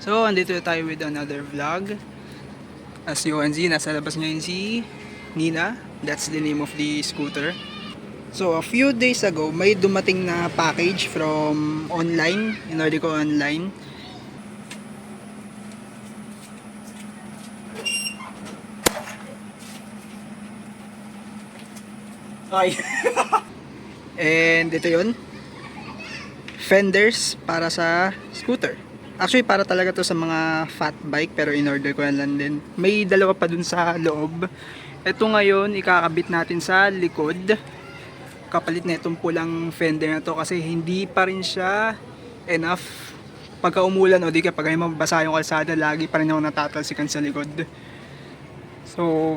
So, andito tayo with another vlog. As you can see, nasa labas ngayon si Nina. That's the name of the scooter. So, a few days ago, may dumating na package from online. In-order ko online. Ay. And ito yun. Fenders para sa scooter. Actually, para talaga to sa mga fat bike, pero in-order ko lang din. May dalawa pa dun sa loob. Ito ngayon, ikakabit natin sa likod. Kapalit na itong pulang fender na to kasi hindi pa rin siya enough. Pagka umulan o di ka pag mabasa yung kalsada, lagi pa rin ako natatalsikan sa likod. So,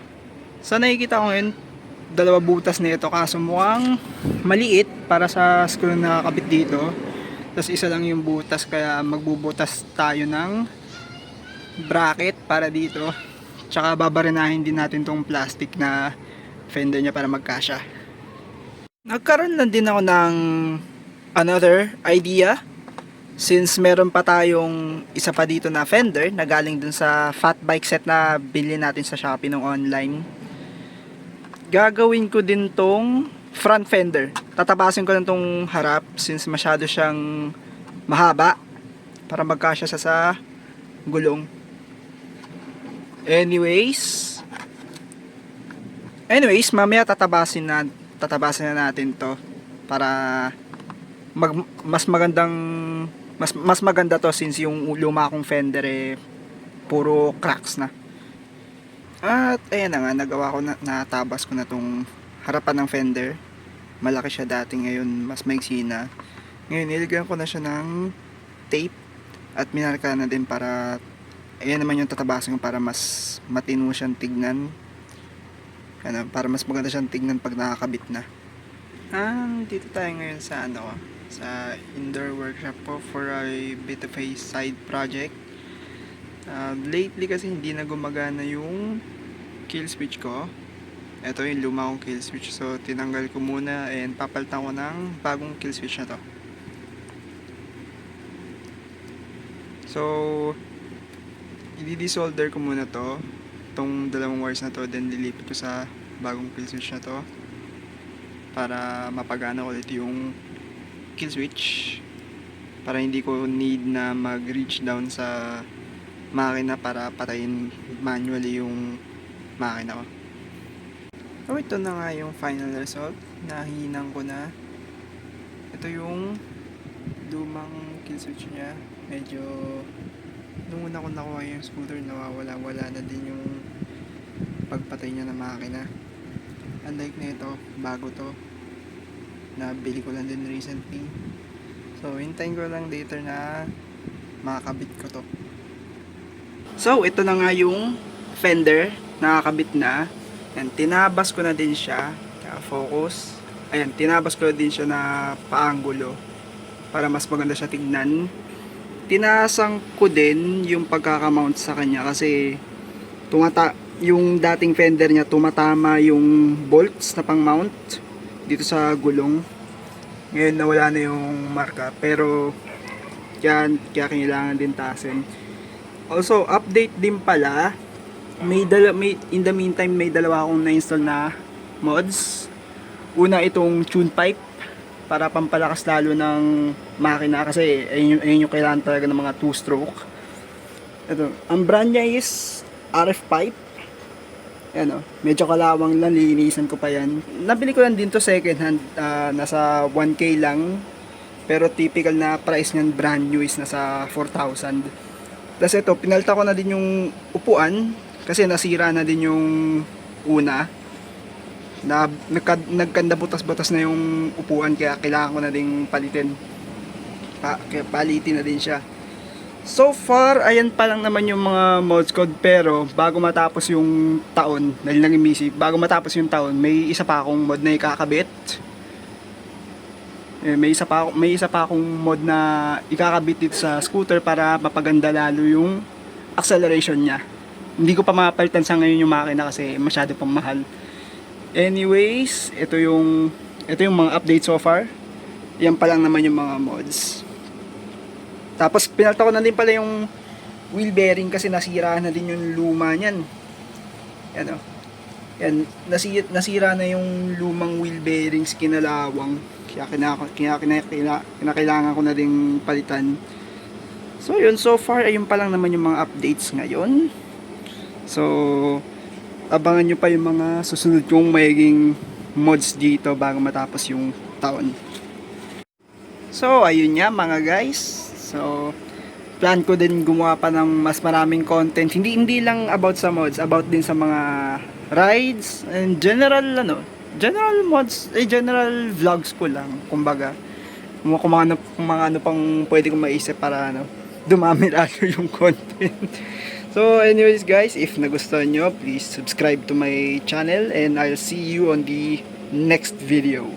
sa nakikita ko ngayon, dalawa butas na ito kaso mukhang maliit para sa screw na nakakabit dito. Tapos isa lang yung butas kaya magbubutas tayo ng bracket para dito. Tsaka babarinahin din natin tong plastic na fender niya para magkasya. Nagkaroon lang din ako ng another idea. Since meron pa tayong isa pa dito na fender na galing dun sa fat bike set na bili natin sa Shopee nung online. Gagawin ko din tong front fender. Tatapasin ko lang tong harap since masyado siyang mahaba para magkasya sa gulong. Anyways, mamaya tatabasin na natin to para mas maganda to since yung luma kong fender puro cracks na. At ayan na nga, natabas ko na tong harapan ng fender. Malaki siya dati, ngayon mas maigsi na. Ngayon nilagyan ko na siya ng tape at minarka na din para ayan naman yung tatabasin ko para mas matino siyang tignan. Para mas maganda siyang tignan pag nakakabit na. Dito tayo ngayon sa sa indoor workshop po for a bit of a side project. Lately kasi hindi na gumagana yung kill switch ko. Ito yung luma kong kill switch, so tinanggal ko muna and papalitan ko ng bagong kill switch na to. So i-desolder ko muna itong dalawang wires na to, then lilipat ko sa bagong kill switch na to para mapagana ulit yung kill switch, para hindi ko need na mag-reach down sa makina para patayin manually yung makina ko. So ito na nga yung final result. Nahinang ko na. Ito yung lumang kill switch niya. Medyo nung una ko nakuha yung scooter, wala na din yung pagpatay niya ng makina. Unlike na ito, bago to, nabili ko lang din recently. So hintayin ko lang later na makakabit ko to. So ito na nga yung fender, nakakabit na. And tinabas ko na din siya, focus. Ayan, tinabas ko na din siya na paanggulo para mas maganda siya tignan. Tinasang ko din yung pagkakamount sa kanya kasi yung dating fender niya tumatama yung bolts na pang mount dito sa gulong. Ngayon nawala na yung marka, pero kaya kailangan din tasin. Also, update din pala, in the meantime may dalawa akong na-install na mods. Una itong tune pipe para pampalakas lalo ng makina kasi ayun yung kailangan talaga ng mga 2-stroke. Ito, ang brand niya is RF pipe. Ayan, medyo kalawang lang, linisan ko pa yan. Nabili ko lang din to second hand, nasa 1K lang. Pero typical na price niyan brand new is nasa 4,000. Tapos ito, pinalta ko na din yung upuan kasi nasira na din yung una. Nagkanda butas-butas na yung upuan kaya kailangan ko na ding palitin. Kaya palitin na din siya. So far, ayan pa lang naman yung mga mods code, pero bago matapos yung taon, dahil naging busy, bago matapos yung taon, may isa pa akong mod na ikakabit. May isa pa akong mod na ikakabit dito sa scooter para mapaganda lalo yung acceleration niya. Hindi ko pa mapalitan sa ngayon yung makina kasi masyado pang mahal. Anyways, ito yung mga updates so far. Yan pa lang naman yung mga mods. Tapos pinalta ko na din pala yung wheel bearing kasi nasira na din yung luma niyan. Yan o. Yan, nasira na yung lumang wheel bearings kinalawang. Kaya kinakailangan ko na ding palitan. So yun, so far ayun pa lang naman yung mga updates ngayon. So abangan nyo pa yung mga susunod kong magiging mods dito bago matapos yung taon. So ayun nga mga guys. So plan ko din gumawa pa ng mas maraming content. Hindi lang about sa mods, about din sa mga rides and general mods, general vlogs ko lang, kumbaga. Kung mga ano pang pwede kong maisip para dumami lalo yung content. So anyways guys, if nagustuhan nyo, please subscribe to my channel and I'll see you on the next video.